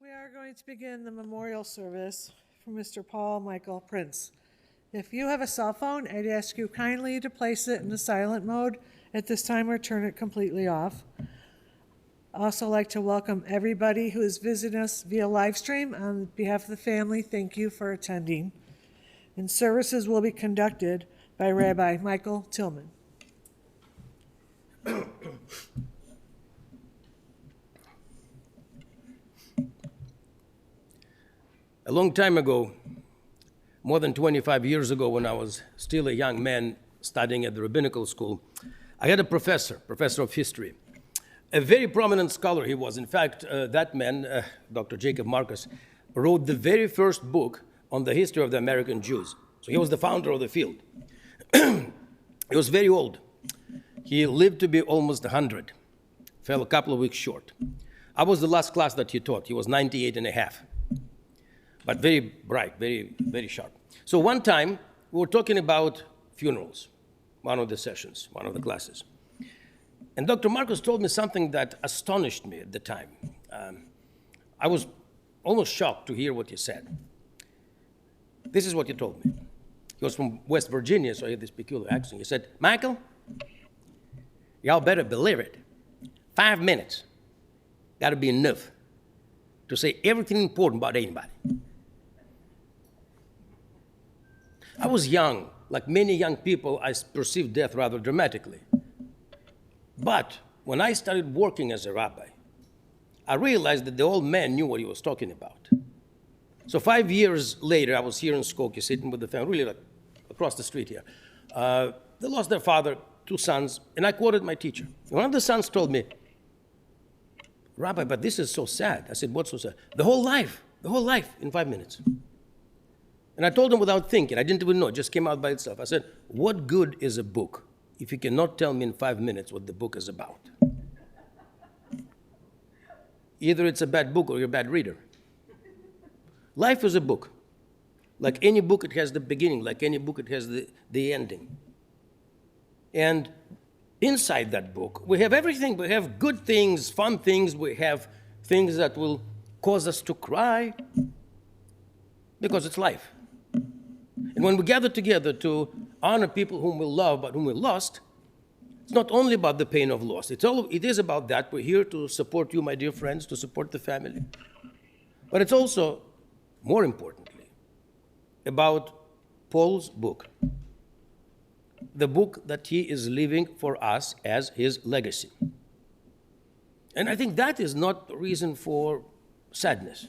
We are going to begin the memorial service for Mr. Paul Michael Prince. If you have a cell phone, I'd ask you kindly to place it in the silent mode at this time or turn it completely off. I'd also like to welcome everybody who is visiting us via live stream. On behalf of the family, thank you for attending. And services will be conducted by Rabbi Michael Tillman. A long time ago, more than 25 years ago, when I was still a young man studying at the rabbinical school, I had a professor of history. A very prominent scholar he was. In fact, that man, Dr. Jacob Marcus, wrote the very first book on the history of the American Jews. So he was the founder of the field. He was very old. He lived to be almost 100, fell a couple of weeks short. I was the last class that he taught. He was 98 and a half. But very bright, very, very sharp. So one time, we were talking about funerals, one of the sessions, one of the classes. And Dr. Marcus told me something that astonished me at the time. I was almost shocked to hear what he said. This is what he told me. He was from West Virginia, so he had this peculiar accent. He said, "Michael, y'all better believe it. 5 minutes got to be enough to say everything important about anybody." I was young. Like many young people, I perceived death rather dramatically. But when I started working as a rabbi, I realized that the old man knew what he was talking about. So 5 years later, I was here in Skokie, sitting with the family, really like across the street here. They lost their father, 2 sons, and I quoted my teacher. One of the sons told me, "Rabbi, but this is so sad." I said, "What's so sad?" The whole life in 5 minutes. And I told him without thinking, I didn't even know, it just came out by itself. I said, "What good is a book if you cannot tell me in 5 minutes what the book is about?" Either it's a bad book or you're a bad reader. Life is a book. Like any book, it has the beginning. Like any book, it has the ending. And inside that book, we have everything. We have good things, fun things. We have things that will cause us to cry because it's life. And when we gather together to honor people whom we love but whom we lost, it's not only about the pain of loss. It is about that. We're here to support you, my dear friends, to support the family. But it's also, more importantly, about Paul's book, the book that he is leaving for us as his legacy. And I think that is not a reason for sadness.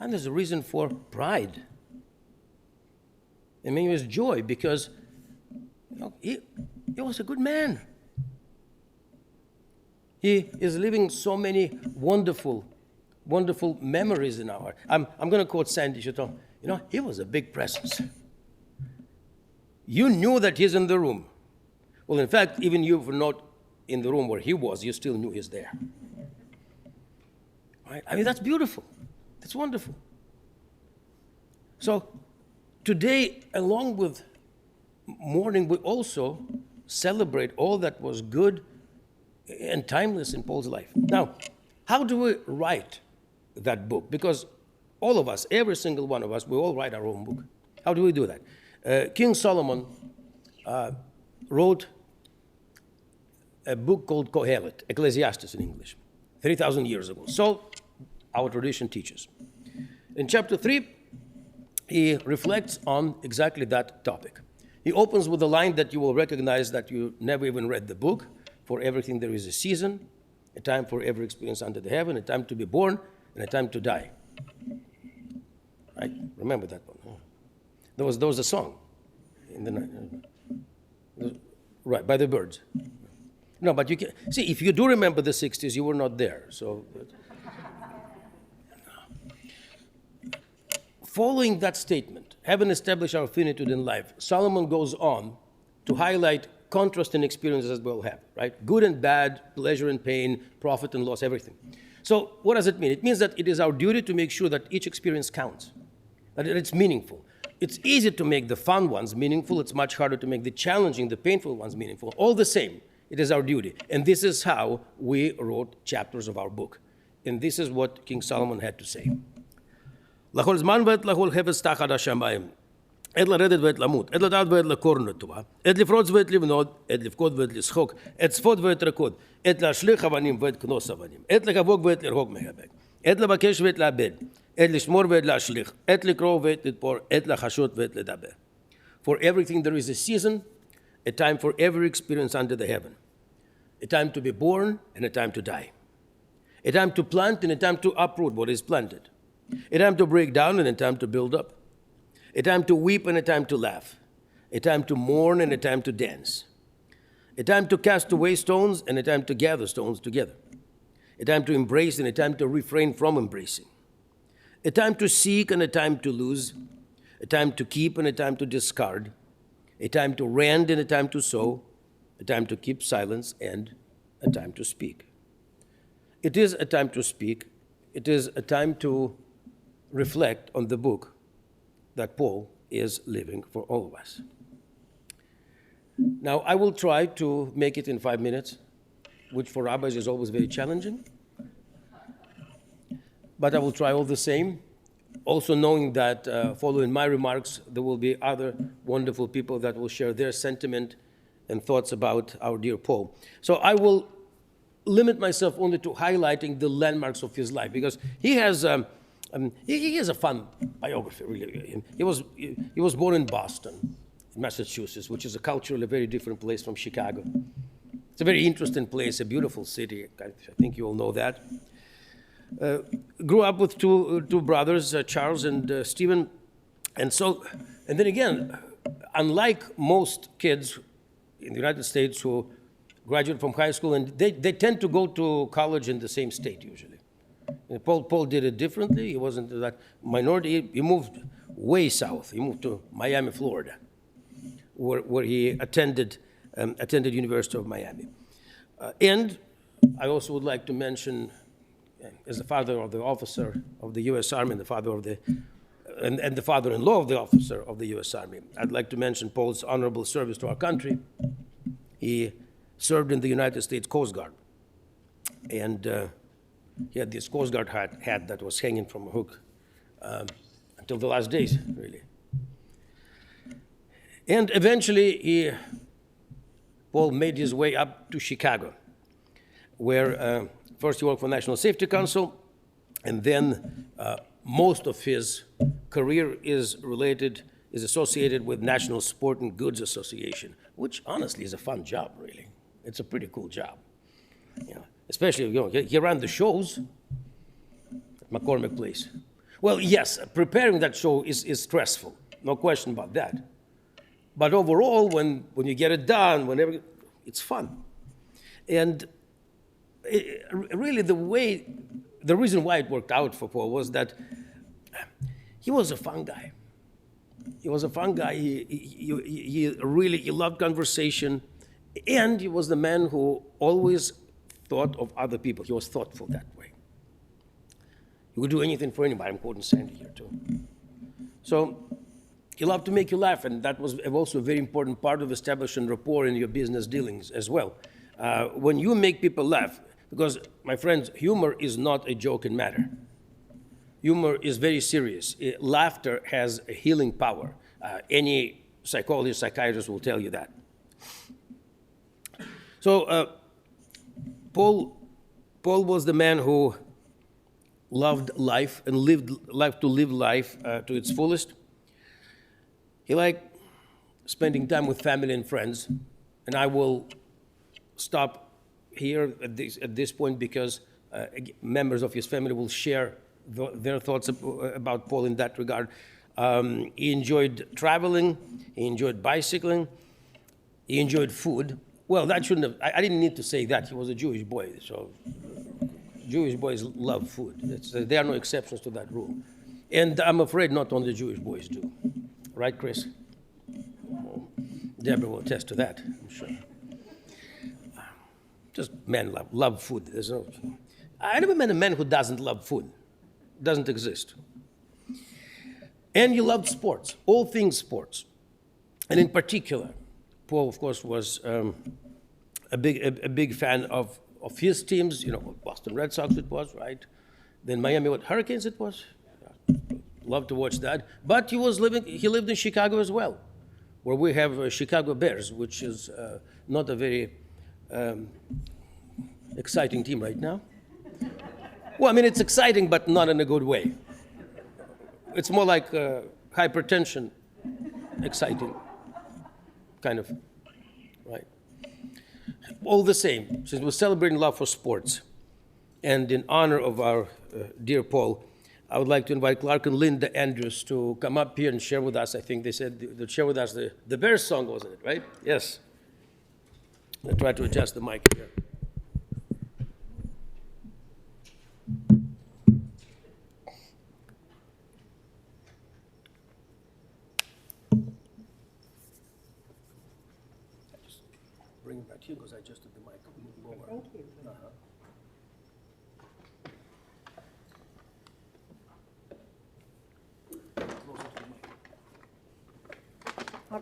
And there's a reason for pride. I mean, it was joy because he was a good man. He is leaving so many wonderful memories in our heart. I'm going to quote Sandy Chateau. He was a big presence. You knew that he's in the room. Well, in fact, even you were not in the room where he was, you still knew he's there. Right? I mean, that's beautiful. That's wonderful. So today, along with mourning, we also celebrate all that was good and timeless in Paul's life. Now, how do we write that book? Because all of us, every single one of us, we all write our own book. How do we do that? King Solomon wrote a book called Kohelet, Ecclesiastes in English, 3,000 years ago. So our tradition teaches. In chapter 3, he reflects on exactly that topic. He opens with a line that you will recognize that you never even read the book. For everything there is a season, a time for every experience under the heaven, a time to be born, and a time to die. Right? Remember that one. Huh? There was a song in the night. Right, by the Byrds. No, but you can see, if you do remember the 60s, you were not there. So following that statement, having established our finitude in life, Solomon goes on to highlight contrast in experiences as we all have, right? Good and bad, pleasure and pain, profit and loss, everything. So what does it mean? It means that it is our duty to make sure that each experience counts, that it's meaningful. It's easy to make the fun ones meaningful. It's much harder to make the challenging, the painful ones meaningful. All the same, it is our duty. And this is how we wrote chapters of our book. and this is what King Solomon had to say. לכל זמן ועת לכל חפץ תחת השמיים. עת לרדת ועת למות, עת לדעת ועת לקורן לטובה, עת לפרוץ ועת לבנות, עת לבכות ועת לשחוק, עת צפות ועת רקוד, עת להשליך אבנים ועת כנוס אבנים, עת לחבוק ועת לרחוק מחבק, עת לבקש ועת לאבד, עת לשמור ועת להשליך, עת לקרוא ועת לתפור, עת לחשות ועת לדבר. For everything there is a season, a time for every experience under the heaven. A time to be born and a time to die. A time to plant and a time to uproot what is planted. A time to break down and a time to build up. A time to weep and a time to laugh. A time to mourn and a time to dance. A time to cast away stones and a time to gather stones together. A time to embrace and a time to refrain from embracing. A time to seek and a time to lose. A time to keep and a time to discard. A time to rend and a time to sow. A time to keep silence and a time to speak. It is a time to speak. It is a time to reflect on the book that Paul is living for all of us. Now, I will try to make it in 5 minutes, which for rabbis is always very challenging. But I will try all the same, also knowing that following my remarks, there will be other wonderful people that will share their sentiment and thoughts about our dear Paul. So I will limit myself only to highlighting the landmarks of his life, because he has a fun biography, really. He was born in Boston, Massachusetts, which is a culturally very different place from Chicago. It's a very interesting place, a beautiful city. I think you all know that. Grew up with two brothers, Charles and Stephen. And then again, unlike most kids in the United States who graduate from high school, and they tend to go to college in the same state usually. And Paul did it differently. He wasn't that minority. He moved way south. He moved to Miami, Florida, where he attended University of Miami. And I also would like to mention, as the father of the officer of the U.S. Army and the father of and the father-in-law of the officer of the U.S. Army, I'd like to mention Paul's honorable service to our country. He served in the United States Coast Guard, and he had this Coast Guard hat that was hanging from a hook until the last days, really. And eventually, Paul made his way up to Chicago, where first he worked for National Safety Council, and then most of his career is associated with National Sporting Goods Association, which honestly is a fun job, really. It's a pretty cool job. Especially, he ran the shows at McCormick Place. Well, yes, preparing that show is stressful, no question about that. But overall, when you get it done, it's fun. And really, the reason why it worked out for Paul was that he was a fun guy. He was a fun guy. He loved conversation, and he was the man who always thought of other people. He was thoughtful that way. He would do anything for anybody. I'm quoting Sandy here too. So he loved to make you laugh, and that was also a very important part of establishing rapport in your business dealings as well. When you make people laugh, because, my friends, humor is not a joking matter. Humor is very serious. Laughter has a healing power. Any psychologist, psychiatrist will tell you that. So Paul was the man who loved life and lived life to its fullest. He liked spending time with family and friends, and I will stop here at this point because members of his family will share their thoughts about Paul in that regard. He enjoyed traveling, he enjoyed bicycling, he enjoyed food. Well, that shouldn't have, I didn't need to say that. He was a Jewish boy, so Jewish boys love food. There are no exceptions to that rule. And I'm afraid not only Jewish boys do. Right, Chris? Deborah will attest to that, I'm sure. Just men love food. I never met a man who doesn't love food. It doesn't exist. And he loved sports, all things sports. And in particular, Paul, of course, was a big fan of his teams. Boston Red Sox it was, right? Then Miami, what, Hurricanes it was? Love to watch that. But he lived in Chicago as well, where we have Chicago Bears, which is not a very exciting team right now. Well, I mean, it's exciting, but not in a good way. It's more like hypertension, exciting, kind of, right? All the same, since we're celebrating love for sports, and in honor of our dear Paul, I would like to invite Clark and Linda Andrews to come up here and share with us. I think they said they'd share with us the Bears song, wasn't it, right? Yes. I'll try to adjust the mic here. Just bring it back here because I adjusted the mic lower. Thank you.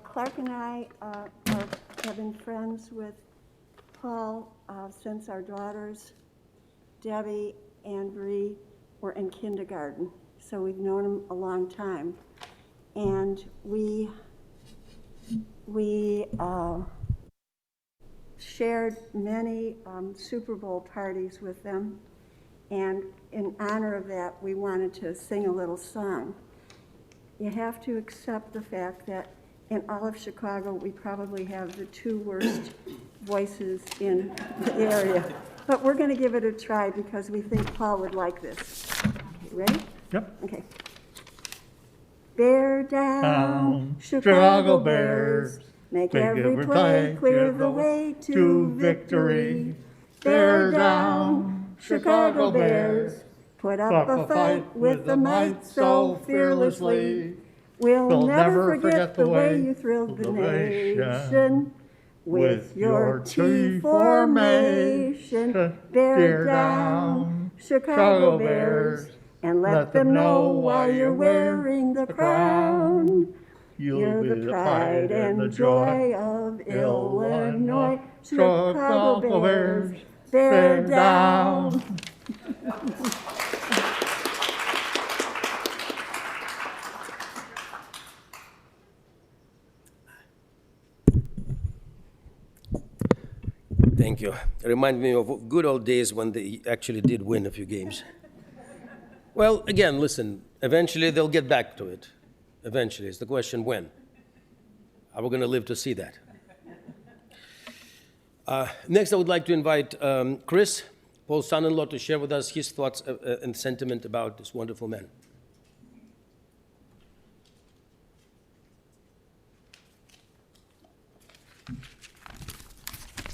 Clark and I have been friends with Paul since our daughters, Debbie and Bree, were in kindergarten. So we've known him a long time. And we shared many Super Bowl parties with them. And in honor of that, we wanted to sing a little song. You have to accept the fact that in all of Chicago, we probably have the two worst voices in the area. But we're going to give it a try because we think Paul would like this. Okay, ready? Yep. Okay. Bear down, Chicago Bears, make every play, clear the way to victory. Bear down, Chicago Bears, put up a fight with the might so fearlessly. We'll never forget the way you thrilled the nation with your T formation. Bear down, Chicago Bears, and let them know why you're wearing the crown. You're the pride and the joy of Illinois. Chicago Bears, bear down. Thank you. It reminded me of good old days when they actually did win a few games. Well, again, listen, eventually they'll get back to it. Eventually. It's the question when. Are we going to live to see that? Next, I would like to invite Chris, Paul's son-in-law, to share with us his thoughts and sentiment about this wonderful man.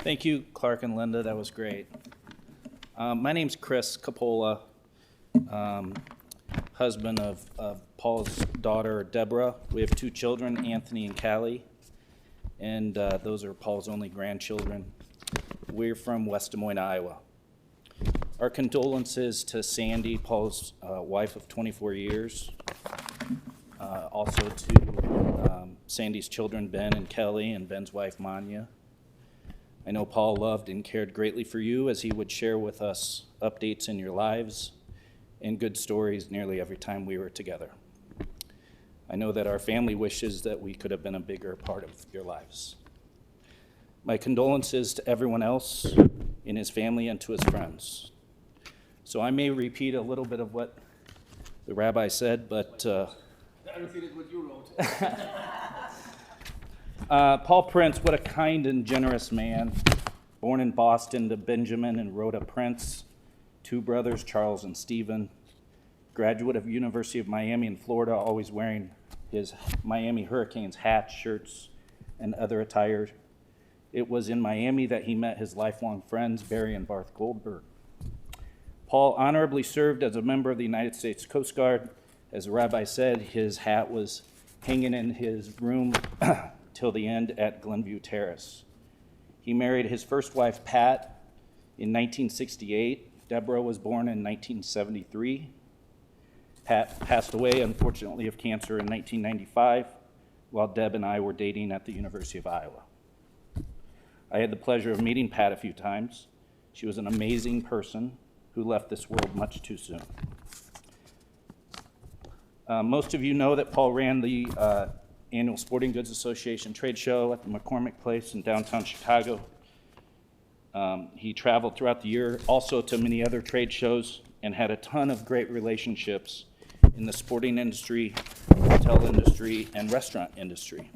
Thank you, Clark and Linda. That was great. My name's Chris Capola, husband of Paul's daughter, Deborah. We have two children, Anthony and Callie, and those are Paul's only grandchildren. We're from West Des Moines, Iowa. Our condolences to Sandy, Paul's wife of 24 years. Also to Sandy's children, Ben and Kelly, and Ben's wife, Manya. I know Paul loved and cared greatly for you as he would share with us updates in your lives and good stories nearly every time we were together. I know that our family wishes that we could have been a bigger part of your lives. My condolences to everyone else in his family and to his friends. So I may repeat a little bit of what the rabbi said, but I repeated what you wrote. Paul Prince, what a kind and generous man. Born in Boston to Benjamin and Rhoda Prince, two brothers, Charles and Stephen. Graduate of University of Miami in Florida, always wearing his Miami Hurricanes hats, shirts, and other attire. It was in Miami that he met his lifelong friends, Barry and Barth Goldberg. Paul honorably served as a member of the United States Coast Guard. As the rabbi said, his hat was hanging in his room till the end at Glenview Terrace. He married his first wife, Pat, in 1968. Deborah was born in 1973. Pat passed away, unfortunately, of cancer in 1995, while Deb and I were dating at the University of Iowa. I had the pleasure of meeting Pat a few times. She was an amazing person, who left this world much too soon. Most of you know that Paul ran the annual Sporting Goods Association trade show at the McCormick Place in downtown Chicago. He traveled throughout the year also to many other trade shows and had a ton of great relationships in the sporting industry, hotel industry, and restaurant industry.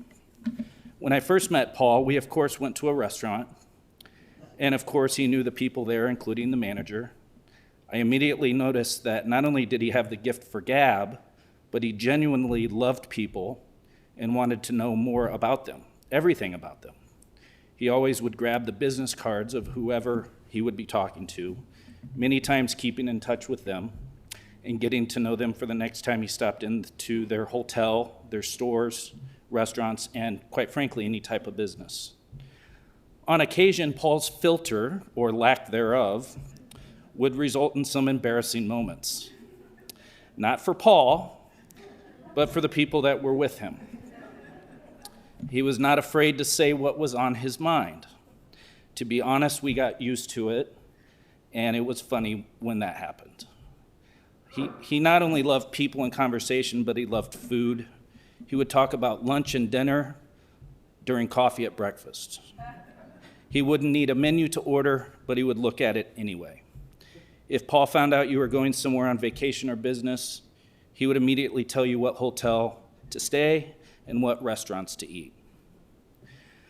When I first met Paul, we of course went to a restaurant, and of course he knew the people there, including the manager. I immediately noticed that not only did he have the gift for gab, but he genuinely loved people and wanted to know more about them, everything about them. He always would grab the business cards of whoever he would be talking to, many times keeping in touch with them and getting to know them for the next time he stopped into their hotel, their stores, restaurants, and quite frankly, any type of business. On occasion, Paul's filter, or lack thereof, would result in some embarrassing moments. Not for Paul, but for the people that were with him. He was not afraid to say what was on his mind. To be honest, we got used to it, and it was funny when that happened. He not only loved people and conversation, but he loved food. He would talk about lunch and dinner during coffee at breakfast. He wouldn't need a menu to order, but he would look at it anyway. If Paul found out you were going somewhere on vacation or business, he would immediately tell you what hotel to stay and what restaurants to eat.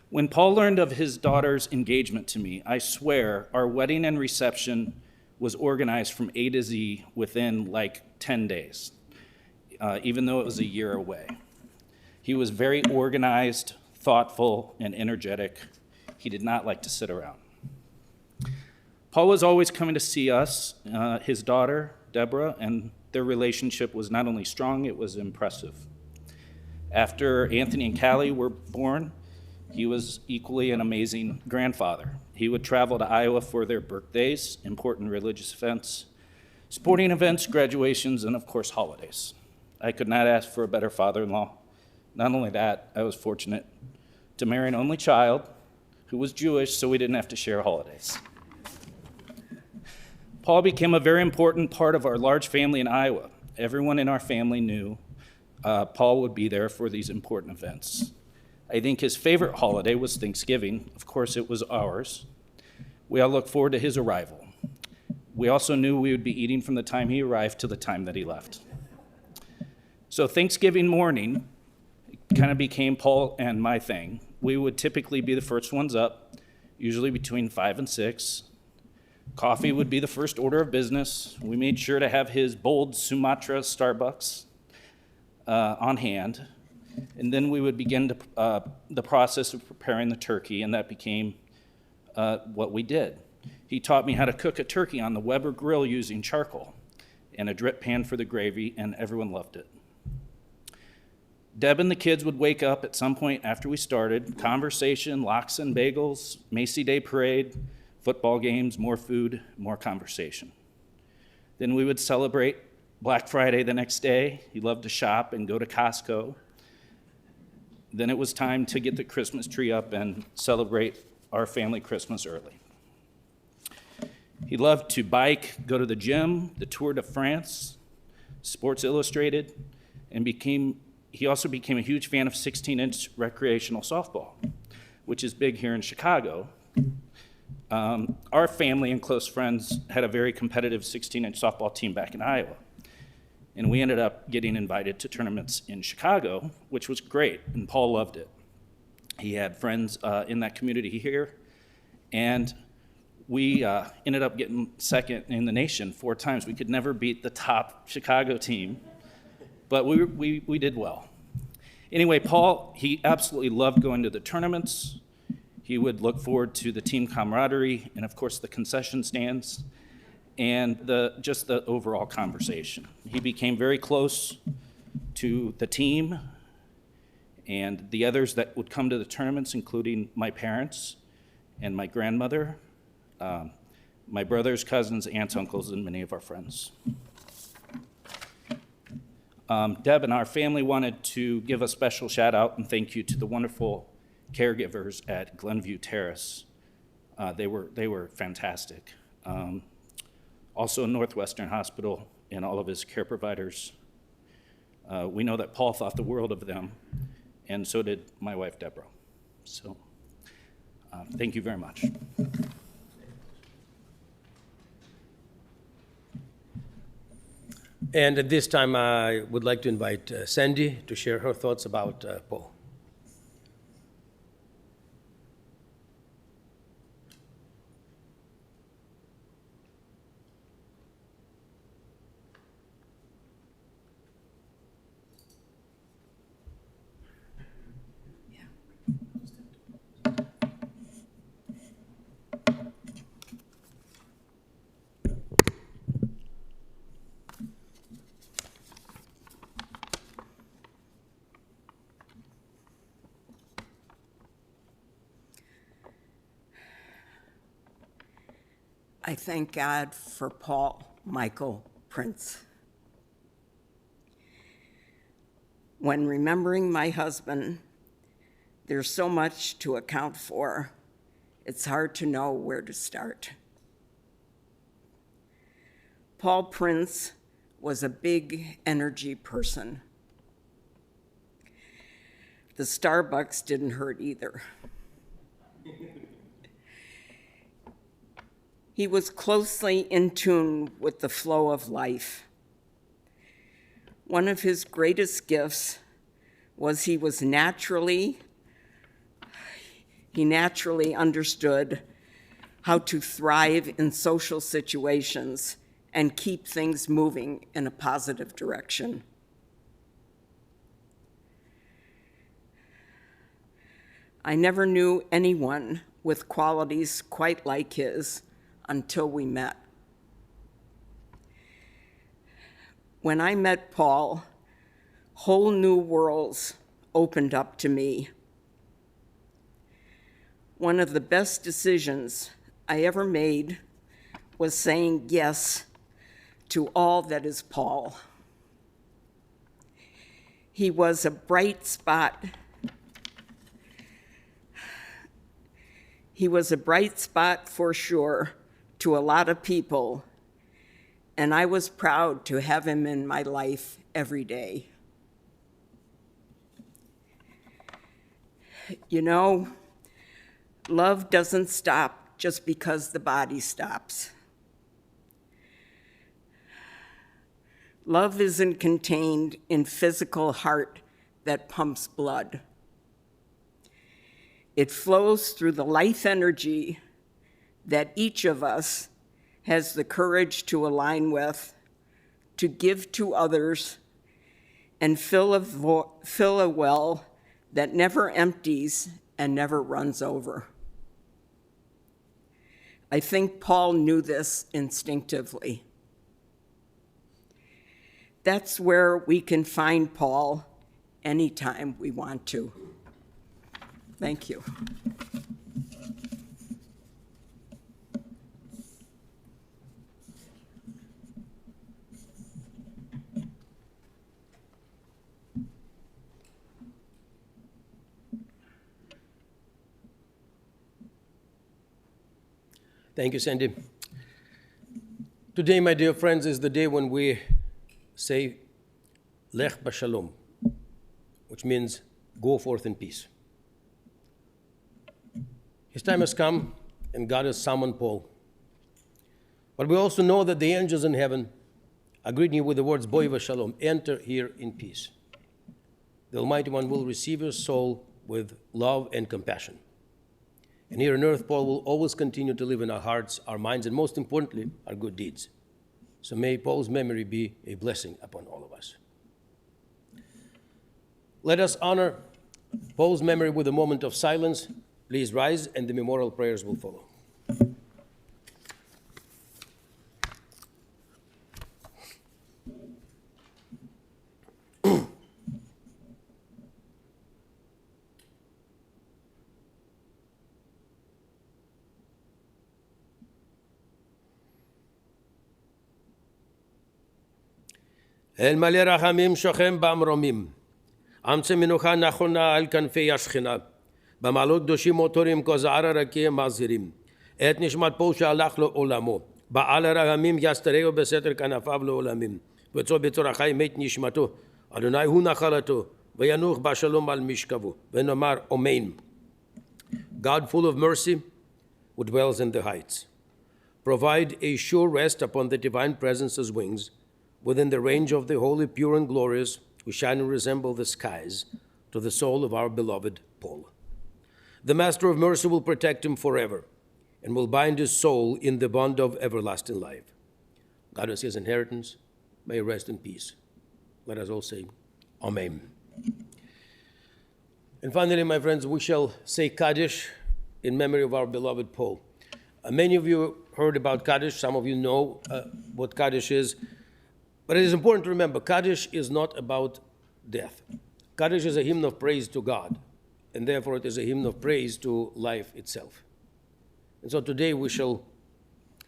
When Paul learned of his daughter's engagement to me, I swear our wedding and reception was organized from A to Z within like 10 days, even though it was a year away. He was very organized, thoughtful, and energetic. He did not like to sit around. Paul was always coming to see us, his daughter, Deborah, and their relationship was not only strong, it was impressive. After Anthony and Callie were born, he was equally an amazing grandfather. He would travel to Iowa for their birthdays, important religious events, sporting events, graduations, and of course, holidays. I could not ask for a better father-in-law. Not only that, I was fortunate to marry an only child who was Jewish, so we didn't have to share holidays. Paul became a very important part of our large family in Iowa. Everyone in our family knew Paul would be there for these important events. I think his favorite holiday was Thanksgiving. Of course, it was ours. We all looked forward to his arrival. We also knew we would be eating from the time he arrived to the time that he left. So Thanksgiving morning kind of became Paul and my thing. We would typically be the first ones up, usually between 5 and 6. Coffee would be the first order of business. We made sure to have his bold Sumatra Starbucks on hand. And then we would begin the process of preparing the turkey, and that became what we did. He taught me how to cook a turkey on the Weber grill using charcoal and a drip pan for the gravy, and everyone loved it. Deb and the kids would wake up at some point after we started. Conversation, lox and bagels, Macy Day Parade, football games, more food, more conversation. Then we would celebrate Black Friday the next day. He loved to shop and go to Costco. Then it was time to get the Christmas tree up and celebrate our family Christmas early. He loved to bike, go to the gym, the Tour de France, Sports Illustrated, and he also became a huge fan of 16-inch recreational softball, which is big here in Chicago. Our family and close friends had a very competitive 16-inch softball team back in Iowa. And we ended up getting invited to tournaments in Chicago, which was great, and Paul loved it. He had friends in that community here, and we ended up getting second in the nation 4 times. We could never beat the top Chicago team, but we did well. Anyway, Paul, he absolutely loved going to the tournaments. He would look forward to the team camaraderie and, of course, the concession stands and just the overall conversation. He became very close to the team and the others that would come to the tournaments, including my parents and my grandmother, my brothers, cousins, aunts, uncles, and many of our friends. Deb and our family wanted to give a special shout out and thank you to the wonderful caregivers at Glenview Terrace. They were fantastic. Also Northwestern Hospital and all of his care providers. We know that Paul thought the world of them, and so did my wife, Deborah. So thank you very much. And at this time, I would like to invite Sandy to share her thoughts about Paul. I thank God for Paul Michael Prince. When remembering my husband, there's so much to account for, it's hard to know where to start. Paul Prince was a big energy person. The Starbucks didn't hurt either. He was closely in tune with the flow of life. One of his greatest gifts was he naturally understood how to thrive in social situations and keep things moving in a positive direction. I never knew anyone with qualities quite like his until we met. When I met Paul, whole new worlds opened up to me. One of the best decisions I ever made was saying yes to all that is Paul. He was a bright spot. He was a bright spot for sure to a lot of people, and I was proud to have him in my life every day. You know, love doesn't stop just because the body stops. Love isn't contained in physical heart that pumps blood. It flows through the life energy that each of us has the courage to align with, to give to others, and fill a well that never empties and never runs over. I think Paul knew this instinctively. That's where we can find Paul anytime we want to. Thank you. Thank you, Sandy. Today, my dear friends, is the day when we say, Lech B'Shalom, which means go forth in peace. His time has come, and God has summoned Paul. But we also know that the angels in heaven are greeting you with the words, Boi v'Shalom, enter here in peace. The Almighty One will receive your soul with love and compassion. And here on earth, Paul will always continue to live in our hearts, our minds, and most importantly, our good deeds. So may Paul's memory be a blessing upon all of us. Let us honor Paul's memory with a moment of silence. Please rise, and the memorial prayers will follow. אל מלא רחמים שוכם במרומים, אמצע מנוחה נכונה על כנפי השכינה, במעלות קדושים מוטורים כזער הרקיע מזהירים, את נשמת פול שהלך לעולמו, בעל הרחמים יסתרהו בסתר כנפיו לעולמים. וצור בצור החי מת נשמתו, אדוני הוא נחלתו, וינוח בשלום על משכבו, ונאמר אמן. God full of mercy, who dwells in the heights, provide a sure rest upon the divine presence's wings, within the range of the holy, pure, and glorious, who shine and resemble the skies, to the soul of our beloved Paul. The Master of mercy will protect him forever, and will bind his soul in the bond of everlasting life. God is his inheritance. May he rest in peace. Let us all say, Amen. And finally, my friends, we shall say Kaddish in memory of our beloved Paul. Many of you heard about Kaddish. Some of you know what Kaddish is. But it is important to remember, Kaddish is not about death. Kaddish is a hymn of praise to God, and therefore it is a hymn of praise to life itself. And so today we shall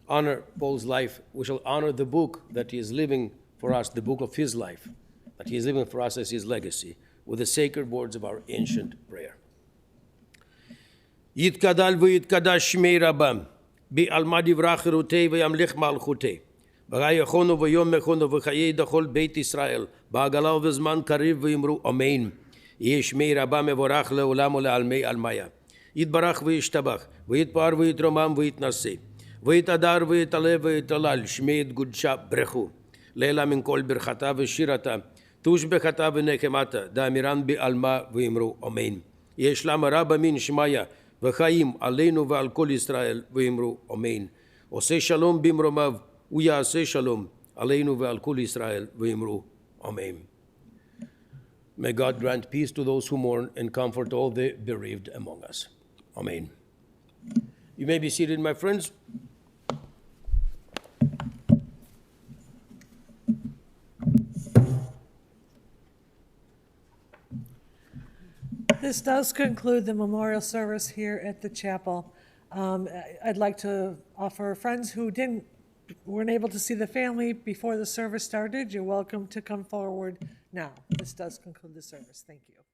honor Paul's life. We shall honor the book that he is living for us, the book of his life, that he is living for us as his legacy, with the sacred words of our ancient prayer. Yitkadal v'yitkadash shmei rabam, bi'alma divrach cherutei v'yamlich malchutei, v'chayechonu v'yomechonu v'chayei dachol beit Yisrael, ba'agala v'zman kariv v'yimru amen. Yeh shmei rabam mevorach le'olam u'le'almei almaya. Yitbarach v'yishtabach, v'yitpar v'yitromam v'yitnaseh, v'yitadar v'yitaleh v'yitalal, shmei yitgudsha brechu, le'ela min kol birchata v'shirata, tush bechata v'nekemata, da'amiran bi'alma v'yimru amen. Yeh shlam rabba min shmaya, v'chaim aleinu v'al kol Yisrael v'yimru amen. Oseh shalom bimromav, u'yaseh shalom aleinu v'al kol Yisrael v'yimru amen. May God grant peace to those who mourn and comfort all the bereaved among us. Amen. You may be seated, my friends. This does conclude the memorial service here at the chapel. I'd like to offer friends who weren't able to see the family before the service started, you're welcome to come forward now. This does conclude the service. Thank you.